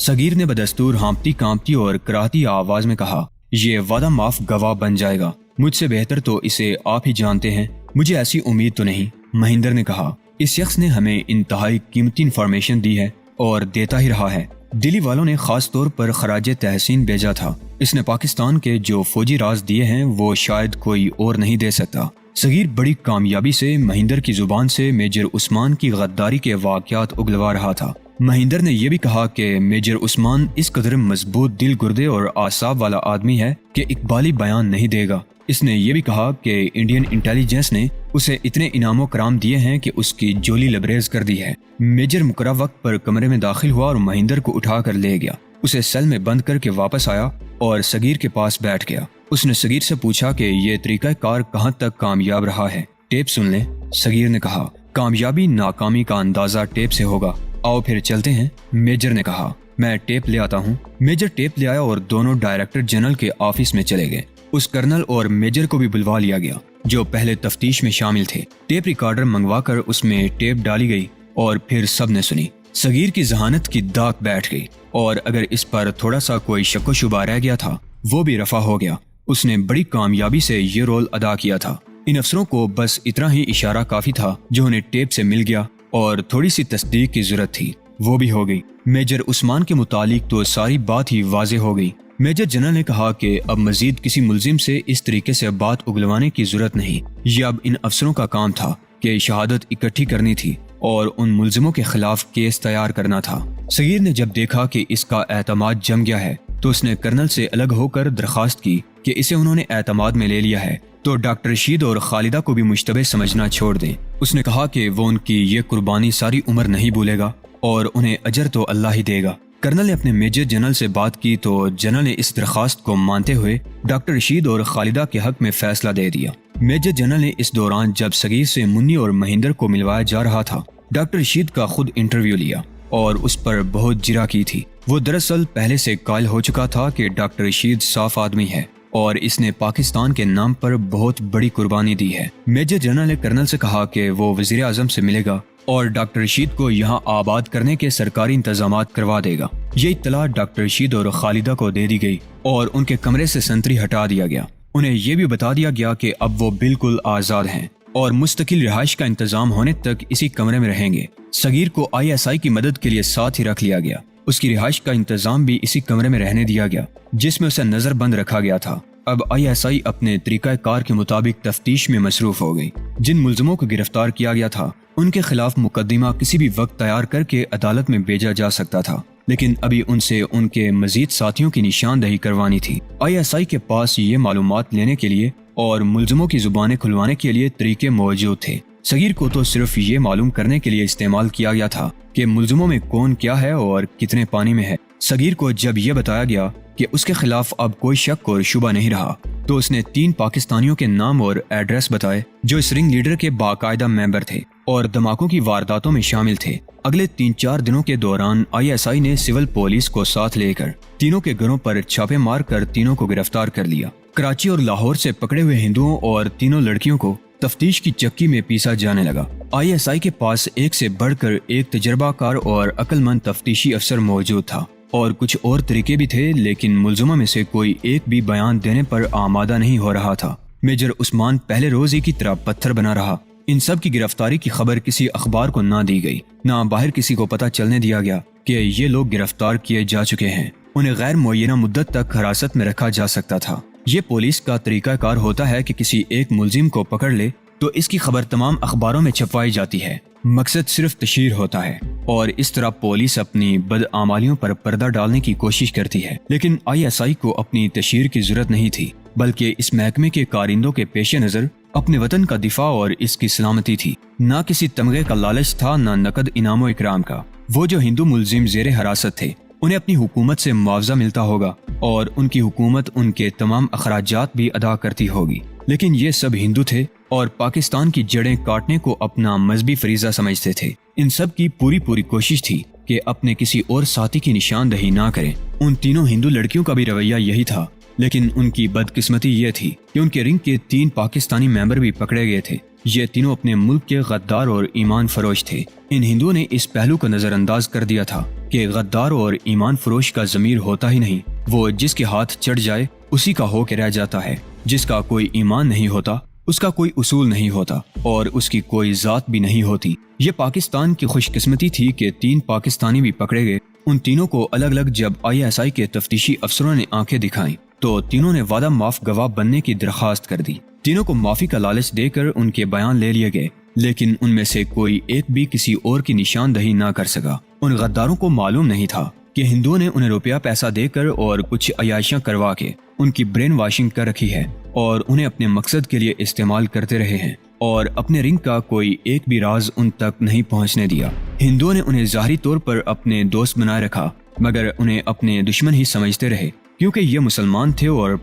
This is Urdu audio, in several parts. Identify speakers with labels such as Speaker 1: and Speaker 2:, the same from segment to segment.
Speaker 1: صغیر نے بدستور ہانپتی کانپتی اور کراہتی آواز میں کہا، یہ وعدہ معاف گواہ بن جائے گا، مجھ سے بہتر تو اسے آپ ہی جانتے ہیں، مجھے ایسی امید تو نہیں۔ مہندر نے کہا، اس شخص نے ہمیں انتہائی قیمتی انفارمیشن دی ہے اور دیتا ہی رہا ہے، دلی والوں نے خاص طور پر خراج تحسین بھیجا تھا، اس نے پاکستان کے جو فوجی راز دیے ہیں وہ شاید کوئی اور نہیں دے سکتا۔ صغیر بڑی کامیابی سے مہندر کی زبان سے میجر عثمان کی غداری کے واقعات اگلوا رہا تھا۔ مہندر نے یہ بھی کہا کہ میجر عثمان اس قدر مضبوط دل گردے اور اعصاب والا آدمی ہے کہ اقبالی بیان نہیں دے گا۔ اس نے یہ بھی کہا کہ انڈین انٹیلیجنس نے اسے اتنے انعام و کرام دیے ہیں کہ اس کی جولی لبریز کر دی ہے۔ میجر مقررہ وقت پر کمرے میں داخل ہوا اور مہندر کو اٹھا کر لے گیا، اسے سیل میں بند کر کے واپس آیا اور صغیر کے پاس بیٹھ گیا۔ اس نے صغیر سے پوچھا کہ یہ طریقہ کار کہاں تک کامیاب رہا ہے، ٹیپ سن لیں۔ صغیر نے کہا، کامیابی ناکامی کا اندازہ ٹیپ سے ہوگا، آؤ پھر چلتے ہیں۔ میجر نے کہا، میں ٹیپ لے آتا ہوں۔ میجر ٹیپ لے آیا اور دونوں ڈائریکٹر جنرل کے آفس میں چلے گئے۔ اس کرنل اور میجر کو بھی بلوا لیا گیا جو پہلے تفتیش میں شامل تھے۔ ٹیپ ریکارڈر منگوا کر اس میں ٹیپ ڈالی گئی اور پھر سب نے سنی۔ صغیر کی ذہانت کی داغ بیٹھ گئی اور اگر اس پر تھوڑا سا کوئی شک و شبہ رہ گیا تھا وہ بھی رفع ہو گیا۔ اس نے بڑی کامیابی سے یہ رول ادا کیا تھا۔ ان افسروں کو بس اتنا ہی اشارہ کافی تھا جو انہیں ٹیپ سے مل گیا اور تھوڑی سی تصدیق کی ضرورت تھی، وہ بھی ہو گئی۔ میجر عثمان کے متعلق تو ساری بات ہی واضح ہو گئی۔ میجر جنرل نے کہا کہ اب مزید کسی ملزم سے اس طریقے سے بات اگلوانے کی ضرورت نہیں، یہ اب ان افسروں کا کام تھا کہ شہادت اکٹھی کرنی تھی اور ان ملزموں کے خلاف کیس تیار کرنا تھا۔ صغیر نے جب دیکھا کہ اس کا اعتماد جم گیا ہے تو اس نے کرنل سے الگ ہو کر درخواست کی کہ اسے انہوں نے اعتماد میں لے لیا ہے تو ڈاکٹر رشید اور خالدہ کو بھی مشتبہ سمجھنا چھوڑ دیں۔ اس نے کہا کہ وہ ان کی یہ قربانی ساری عمر نہیں بھولے گا اور انہیں اجر تو اللہ ہی دے گا۔ کرنل نے اپنے میجر جنرل سے بات کی تو جنرل نے اس درخواست کو مانتے ہوئے ڈاکٹر رشید اور خالدہ کے حق میں فیصلہ دے دیا۔ میجر جنرل نے اس دوران جب صغیر سے منی اور مہندر کو ملوایا جا رہا تھا ڈاکٹر رشید کا خود انٹرویو لیا اور اس پر بہت جرا کی تھی۔ وہ دراصل پہلے سے قائل ہو چکا تھا کہ ڈاکٹر رشید صاف آدمی ہے اور اس نے پاکستان کے نام پر بہت بڑی قربانی دی ہے۔ میجر جنرل نے کرنل سے کہا کہ وہ وزیر اعظم سے ملے گا اور ڈاکٹر رشید کو یہاں آباد کرنے کے سرکاری انتظامات کروا دے گا۔ یہ اطلاع ڈاکٹر رشید اور خالدہ کو دے دی گئی اور ان کے کمرے سے سنتری ہٹا دیا گیا۔ انہیں یہ بھی بتا دیا گیا کہ اب وہ بالکل آزاد ہیں اور مستقل رہائش کا انتظام ہونے تک اسی کمرے میں رہیں گے۔ صغیر کو ISI کی مدد کے لیے ساتھ ہی رکھ لیا گیا، اس کی رہائش کا انتظام بھی اسی کمرے میں رہنے دیا گیا جس میں اسے نظر بند رکھا گیا تھا۔ اب ISI اپنے طریقہ کار کے مطابق تفتیش میں مصروف ہو گئی۔ جن ملزموں کو گرفتار کیا گیا تھا ان کے خلاف مقدمہ کسی بھی وقت تیار کر کے عدالت میں بھیجا جا سکتا تھا، لیکن ابھی ان سے ان کے مزید ساتھیوں کی نشاندہی کروانی تھی۔ ISI کے پاس یہ معلومات لینے کے لیے اور ملزموں کی زبانیں کھلوانے کے لیے طریقے موجود تھے۔ صغیر کو تو صرف یہ معلوم کرنے کے لیے استعمال کیا گیا تھا کہ ملزموں میں کون کیا ہے اور کتنے پانی میں ہے۔ صغیر کو جب یہ بتایا گیا کہ اس کے خلاف اب کوئی شک اور شبہ نہیں رہا تو اس نے 3 پاکستانیوں کے نام اور ایڈریس بتائے جو اس رنگ لیڈر کے باقاعدہ ممبر تھے اور دھماکوں کی وارداتوں میں شامل تھے۔ اگلے 3-4 دنوں کے دوران ISI نے سول پولیس کو ساتھ لے کر تینوں کے گھروں پر چھاپے مار کر تینوں کو گرفتار کر لیا۔ کراچی اور لاہور سے پکڑے ہوئے ہندوؤں اور تینوں لڑکیوں کو تفتیش کی چکی میں پیسا جانے لگا۔ ISI کے پاس ایک سے بڑھ کر ایک تجربہ کار اور عقل مند تفتیشی افسر موجود تھا اور کچھ اور طریقے بھی تھے، لیکن ملزموں میں سے کوئی ایک بھی بیان دینے پر آمادہ نہیں ہو رہا تھا۔ میجر عثمان پہلے روز ہی کی طرح پتھر بنا رہا۔ ان سب کی گرفتاری کی خبر کسی اخبار کو نہ دی گئی، نہ باہر کسی کو پتہ چلنے دیا گیا کہ یہ لوگ گرفتار کیے جا چکے ہیں۔ انہیں غیر معینہ مدت تک حراست میں رکھا جا سکتا تھا۔ یہ پولیس کا طریقہ کار ہوتا ہے کہ کسی ایک ملزم کو پکڑ لے تو اس کی خبر تمام اخباروں میں چھپوائی جاتی ہے، مقصد صرف تشہیر ہوتا ہے اور اس طرح پولیس اپنی بدعمالیوں پر پردہ ڈالنے کی کوشش کرتی ہے۔ لیکن ISI کو اپنی تشہیر کی ضرورت نہیں تھی، بلکہ اس محکمے کے کارندوں کے پیش نظر اپنے وطن کا دفاع اور اس کی سلامتی تھی۔ نہ کسی تمغے کا لالچ تھا، نہ نقد انعام و اکرام کا۔ وہ جو ہندو ملزم زیر حراست تھے انہیں اپنی حکومت سے معاوضہ ملتا ہوگا اور ان کی حکومت ان کے تمام اخراجات بھی ادا کرتی ہوگی، لیکن یہ سب ہندو تھے اور پاکستان کی جڑیں کاٹنے کو اپنا مذہبی فریضہ سمجھتے تھے۔ ان سب کی پوری کوشش تھی کہ اپنے کسی اور ساتھی کی نشاندہی نہ کریں۔ ان تینوں ہندو لڑکیوں کا بھی رویہ یہی تھا، لیکن ان کی بدقسمتی یہ تھی کہ ان کے رنگ کے 3 پاکستانی ممبر بھی پکڑے گئے تھے۔ یہ تینوں اپنے ملک کے غدار اور ایمان فروش تھے۔ ان ہندوؤں نے اس پہلو کو نظر انداز کر دیا تھا کہ غدار اور ایمان فروش کا ضمیر ہوتا ہی نہیں، وہ جس کے ہاتھ چڑھ جائے اسی کا ہو کے رہ جاتا ہے۔ جس کا کوئی ایمان نہیں ہوتا اس کا کوئی اصول نہیں ہوتا اور اس کی کوئی ذات بھی نہیں ہوتی۔ یہ پاکستان کی خوش قسمتی تھی کہ 3 پاکستانی بھی پکڑے گئے۔ ان تینوں کو الگ الگ جب ISI کے تفتیشی افسروں نے آنکھیں دکھائیں تو تینوں نے وعدہ معاف گواہ بننے کی درخواست کر دی۔ تینوں کو معافی کا لالچ دے کر ان کے بیان لے لیے گئے، لیکن ان میں سے کوئی ایک بھی کسی اور کی نشاندہی نہ کر سکا۔ ان غداروں کو معلوم نہیں تھا کہ ہندوؤں نے انہیں روپیہ پیسہ دے کر اور کچھ عیاشیاں کروا کے ان کی برین واشنگ کر رکھی ہے اور انہیں اپنے مقصد کے لیے استعمال کرتے رہے ہیں اور اپنے رنگ کا کوئی ایک بھی راز ان تک نہیں پہنچنے دیا۔ ہندوؤں نے انہیں ظاہری طور پر اپنے دوست بنائے رکھا مگر انہیں اپنے دشمن ہی سمجھتے رہے، کیونکہ یہ مسلمان تھے اور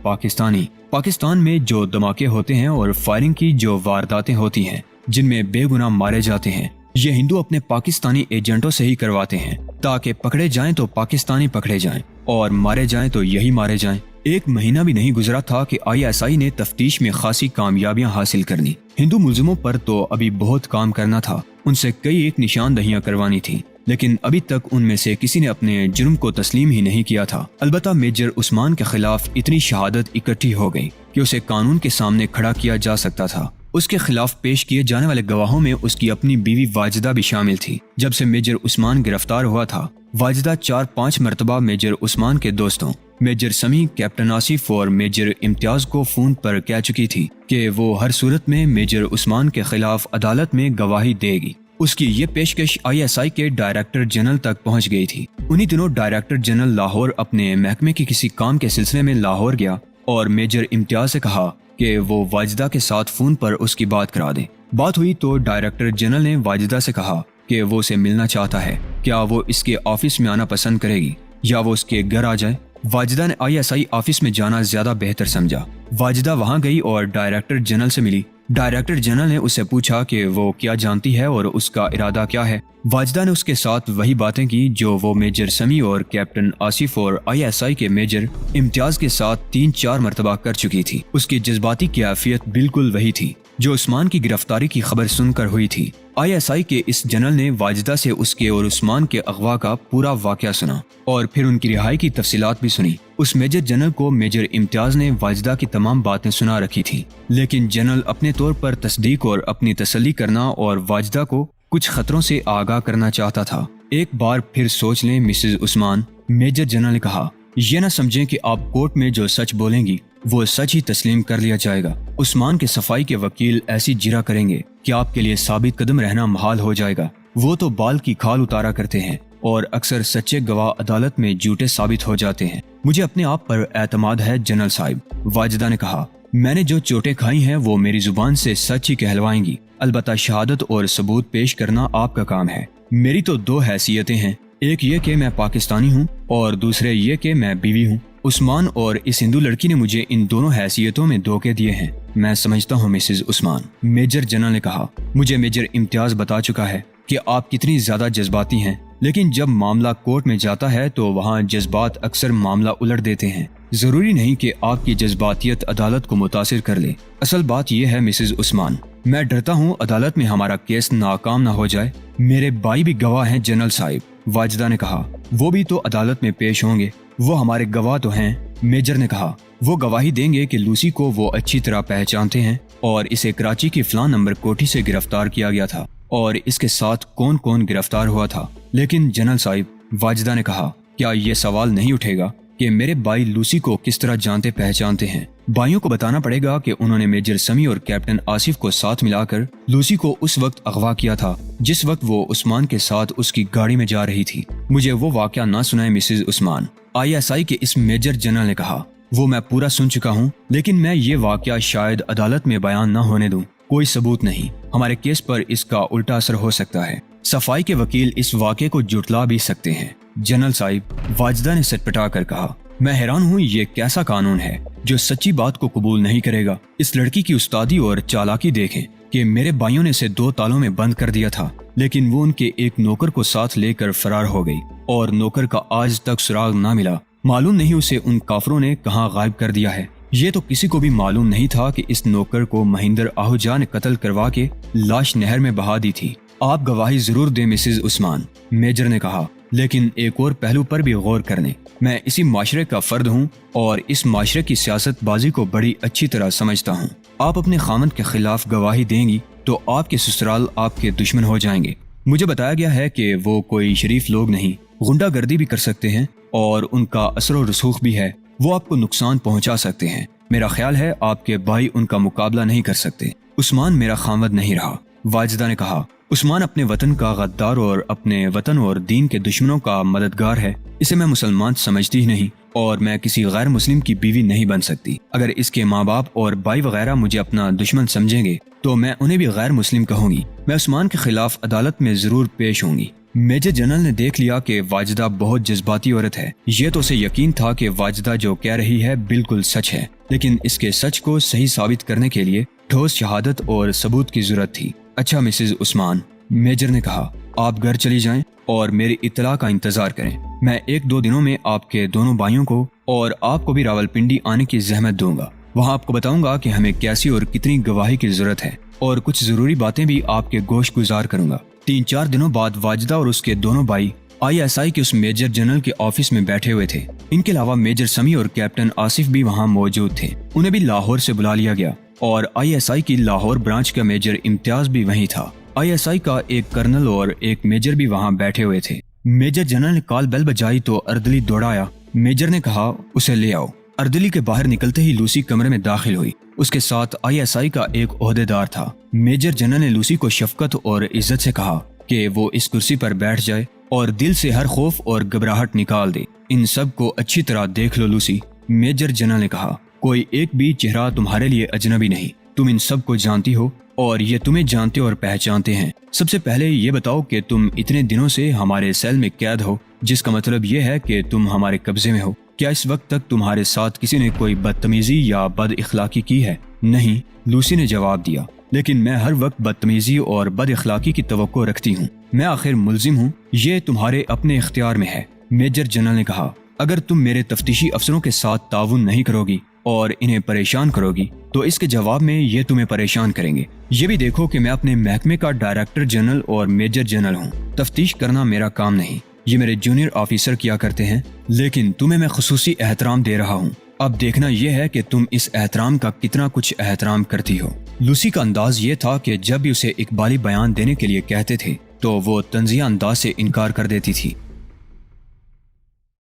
Speaker 1: پاکستان میں جو دھماکے ہوتے ہیں اور فائرنگ کی جو وارداتیں ہوتی ہیں جن میں بے گناہ مارے جاتے ہیں، یہ ہندو اپنے پاکستانی ایجنٹوں سے ہی کرواتے ہیں تاکہ پکڑے جائیں تو پاکستانی پکڑے جائیں اور مارے جائیں تو یہی مارے جائیں۔ 1 مہینہ بھی نہیں گزرا تھا کہ ISI نے تفتیش میں خاصی کامیابیاں حاصل کرنی۔ ہندو ملزموں پر تو ابھی بہت کام کرنا تھا، ان سے کئی ایک نشاندہیاں کروانی تھی، لیکن ابھی تک ان میں سے کسی نے اپنے جرم کو تسلیم ہی نہیں کیا تھا۔ البتہ میجر عثمان کے خلاف اتنی شہادت اکٹھی ہو گئی کہ اسے قانون کے سامنے کھڑا کیا جا سکتا تھا۔ اس کے خلاف پیش کیے جانے والے گواہوں میں اس کی اپنی بیوی واجدہ بھی شامل تھی۔ جب سے میجر عثمان گرفتار ہوا تھا، واجدہ 4-5 مرتبہ میجر عثمان کے دوستوں میجر سمیع، کیپٹن آصف اور میجر امتیاز کو فون پر کہہ چکی تھی کہ وہ ہر صورت میں میجر عثمان کے خلاف عدالت میں گواہی دے گی۔ اس کی یہ پیشکش ISI کے ڈائریکٹر جنرل تک پہنچ گئی تھی۔ انہی دنوں ڈائریکٹر جنرل لاہور اپنے محکمے کے کسی کام کے سلسلے میں لاہور گیا اور میجر امتیاز سے کہا کہ وہ واجدہ کے ساتھ فون پر اس کی بات کرا دیں۔ بات ہوئی تو ڈائریکٹر جنرل نے واجدہ سے کہا کہ وہ اسے ملنا چاہتا ہے، کیا وہ اس کے آفس میں آنا پسند کرے گی یا وہ اس کے گھر آ جائے؟ واجدہ نے ISI آفس میں جانا زیادہ بہتر سمجھا۔ واجدہ وہاں گئی اور ڈائریکٹر جنرل سے ملی۔ ڈائریکٹر جنرل نے اس سے پوچھا کہ وہ کیا جانتی ہے اور اس کا ارادہ کیا ہے۔ واجدہ نے اس کے ساتھ وہی باتیں کی جو وہ میجر سمیع اور کیپٹن آصف اور ISI کے میجر امتیاز کے ساتھ 3-4 مرتبہ کر چکی تھی۔ اس کی جذباتی کیفیت بالکل وہی تھی جو عثمان کی گرفتاری کی خبر سن کر ہوئی تھی۔ ISI کے اس جنرل نے واجدہ سے اس کے اور عثمان کے اغوا کا پورا واقعہ سنا اور پھر ان کی رہائی کی تفصیلات بھی سنی۔ اس میجر جنرل کو میجر امتیاز نے واجدہ کی تمام باتیں سنا رکھی تھی، لیکن جنرل اپنے طور پر تصدیق اور اپنی تسلی کرنا اور واجدہ کو کچھ خطروں سے آگاہ کرنا چاہتا تھا۔ ایک بار پھر سوچ لیں مسز عثمان، میجر جنرل نے کہا، یہ نہ سمجھیں کہ آپ کورٹ میں جو سچ بولیں گی وہ سچ ہی تسلیم کر لیا جائے گا۔ عثمان کے صفائی کے وکیل ایسی جرا کریں گے کہ آپ کے لیے ثابت قدم رہنا محال ہو جائے گا۔ وہ تو بال کی کھال اتارا کرتے ہیں اور اکثر سچے گواہ عدالت میں جھوٹے ثابت ہو جاتے ہیں۔ مجھے اپنے آپ پر اعتماد ہے جنرل صاحب، واجدہ نے کہا۔ میں نے جو چوٹیں کھائی ہیں وہ میری زبان سے سچ ہی کہلوائیں گی، البتہ شہادت اور ثبوت پیش کرنا آپ کا کام ہے۔ میری تو 2 حیثیتیں ہیں، ایک یہ کہ میں پاکستانی ہوں اور دوسرے یہ کہ میں بیوی ہوں۔ عثمان اور اس ہندو لڑکی نے مجھے ان دونوں حیثیتوں میں دھوکے دیے ہیں۔ میں سمجھتا ہوں مسز عثمان، میجر جنرل نے کہا، مجھے میجر امتیاز بتا چکا ہے کہ آپ کتنی زیادہ جذباتی ہیں، لیکن جب معاملہ کورٹ میں جاتا ہے تو وہاں جذبات اکثر معاملہ الٹ دیتے ہیں۔ ضروری نہیں کہ آپ کی جذباتیت عدالت کو متاثر کر لے۔ اصل بات یہ ہے مسز عثمان، میں ڈرتا ہوں عدالت میں ہمارا کیس ناکام نہ ہو جائے۔ میرے بھائی بھی گواہ ہیں جنرل صاحب، واجدہ نے کہا، وہ بھی تو عدالت میں پیش ہوں گے۔ وہ ہمارے گواہ تو ہیں، میجر نے کہا۔ وہ گواہی دیں گے کہ لوسی کو وہ اچھی طرح پہچانتے ہیں اور اسے کراچی کی فلاں نمبر کوٹھی سے گرفتار کیا گیا تھا اور اس کے ساتھ کون کون گرفتار ہوا تھا۔ لیکن جنرل صاحب، واجدہ نے کہا، کیا یہ سوال نہیں اٹھے گا کہ میرے بھائی لوسی کو کس طرح جانتے پہچانتے ہیں؟ بھائیوں کو بتانا پڑے گا کہ انہوں نے میجر سمیع اور کیپٹن آصف کو ساتھ ملا کر لوسی کو اس وقت اغوا کیا تھا جس وقت وہ عثمان کے ساتھ اس کی گاڑی میں جا رہی تھی۔ مجھے وہ واقعہ نہ سنائے مسز عثمان، ISI کے اس میجر جنرل نے کہا۔ وہ میں پورا سن چکا ہوں، لیکن میں یہ واقعہ شاید عدالت میں بیان نہ ہونے دوں۔ کوئی ثبوت نہیں، ہمارے کیس پر اس کا الٹا اثر ہو سکتا ہے۔ صفائی کے وکیل اس واقعے کو جھٹلا بھی سکتے ہیں۔ جنرل صاحب، واجدہ نے سٹپٹا کر کہا، میں حیران ہوں یہ کیسا قانون ہے جو سچی بات کو قبول نہیں کرے گا۔ اس لڑکی کی استادی اور چالاکی دیکھیں کہ میرے بھائیوں نے اسے 2 تالوں میں بند کر دیا تھا، لیکن وہ ان کے ایک نوکر کو ساتھ لے کر فرار ہو گئی اور نوکر کا آج تک سراغ نہ ملا۔ معلوم نہیں اسے ان کافروں نے کہاں غائب کر دیا ہے۔ یہ تو کسی کو بھی معلوم نہیں تھا کہ اس نوکر کو مہندر آہوجا نے قتل کروا کے لاش نہر میں بہا دی تھی۔ آپ گواہی ضرور دیں مسز عثمان، میجر نے کہا۔ لیکن ایک اور پہلو پر بھی غور کرنے، میں اسی معاشرے کا فرد ہوں اور اس معاشرے کی سیاست بازی کو بڑی اچھی طرح سمجھتا ہوں۔ آپ اپنے خامند کے خلاف گواہی دیں گی تو آپ کے سسرال آپ کے دشمن ہو جائیں گے۔ مجھے بتایا گیا ہے کہ وہ کوئی شریف لوگ نہیں، غنڈہ گردی بھی کر سکتے ہیں اور ان کا اثر و رسوخ بھی ہے، وہ آپ کو نقصان پہنچا سکتے ہیں۔ میرا خیال ہے آپ کے بھائی ان کا مقابلہ نہیں کر سکتے۔ عثمان میرا خامد نہیں رہا، واجدہ نے کہا۔ عثمان اپنے وطن کا غدار اور اپنے وطن اور دین کے دشمنوں کا مددگار ہے، اسے میں مسلمان سمجھتی ہی نہیں اور میں کسی غیر مسلم کی بیوی نہیں بن سکتی۔ اگر اس کے ماں باپ اور بھائی وغیرہ مجھے اپنا دشمن سمجھیں گے تو میں انہیں بھی غیر مسلم کہوں گی۔ میں عثمان کے خلاف عدالت میں ضرور پیش ہوں گی۔ میجر جنرل نے دیکھ لیا کہ واجدہ بہت جذباتی عورت ہے، یہ تو اسے یقین تھا کہ واجدہ جو کہہ رہی ہے بالکل سچ ہے، لیکن اس کے سچ کو صحیح ثابت کرنے کے لیے ٹھوس شہادت اور ثبوت کی ضرورت تھی۔ اچھا مسز عثمان، میجر نے کہا، آپ گھر چلی جائیں اور میری اطلاع کا انتظار کریں۔ میں 1-2 دنوں میں آپ کے دونوں بھائیوں کو اور آپ کو بھی راولپنڈی آنے کی زحمت دوں گا۔ وہاں آپ کو بتاؤں گا کہ ہمیں کیسی اور کتنی گواہی کی ضرورت ہے اور کچھ ضروری باتیں بھی آپ کے گوش گزار کروں گا۔ 3-4 دنوں بعد واجدہ اور اس کے دونوں بھائی ISI کے اس میجر جنرل کے آفس میں بیٹھے ہوئے تھے۔ ان کے علاوہ میجر سمی اور کیپٹن آصف بھی وہاں موجود تھے، انہیں بھی لاہور سے بلا لیا گیا اور ISI کی لاہور برانچ کا میجر امتیاز بھی وہیں تھا۔ ISI کا ایک کرنل اور ایک میجر بھی وہاں بیٹھے ہوئے تھے۔ میجر جنرل نے کال بیل بجائی تو اردلی دوڑا آیا۔ میجر نے کہا، اسے لے آؤ۔ اردلی کے باہر نکلتے ہی لوسی کمرے میں داخل ہوئی، اس کے ساتھ ISI کا ایک عہدیدار تھا۔ میجر جنرل نے لوسی کو شفقت اور عزت سے کہا کہ وہ اس کرسی پر بیٹھ جائے اور دل سے ہر خوف اور گھبراہٹ نکال دے۔ ان سب کو اچھی طرح دیکھ لو لوسی، میجر جنرل نے کہا، کوئی ایک بھی چہرہ تمہارے لیے اجنبی نہیں، تم ان سب کو جانتی ہو اور یہ تمہیں جانتے اور پہچانتے ہیں۔ سب سے پہلے یہ بتاؤ کہ تم اتنے دنوں سے ہمارے سیل میں قید ہو، جس کا مطلب یہ ہے کہ تم ہمارے قبضے میں ہو۔ کیا اس وقت تک تمہارے ساتھ کسی نے کوئی بدتمیزی یا بد اخلاقی کی ہے؟ نہیں، لوسی نے جواب دیا، لیکن میں ہر وقت بدتمیزی اور بد اخلاقی کی توقع رکھتی ہوں، میں آخر ملزم ہوں، یہ تمہارے اپنے اختیار میں ہے۔ میجر جنرل نے کہا، اگر تم میرے تفتیشی افسروں کے ساتھ تعاون نہیں کرو گی اور انہیں پریشان کرو گی تو اس کے جواب میں یہ تمہیں پریشان کریں گے۔ یہ بھی دیکھو کہ میں اپنے محکمے کا ڈائریکٹر جنرل اور میجر جنرل ہوں، تفتیش کرنا میرا کام نہیں، یہ میرے جونیئر آفیسر کیا کرتے ہیں، لیکن تمہیں میں خصوصی احترام دے رہا ہوں۔ اب دیکھنا یہ ہے کہ تم اس احترام کا کتنا کچھ احترام کرتی ہو۔ لوسی کا انداز یہ تھا کہ جب بھی اسے اقبالی بیان دینے کے لیے کہتے تھے تو وہ طنزیہ انداز سے انکار کر دیتی تھی۔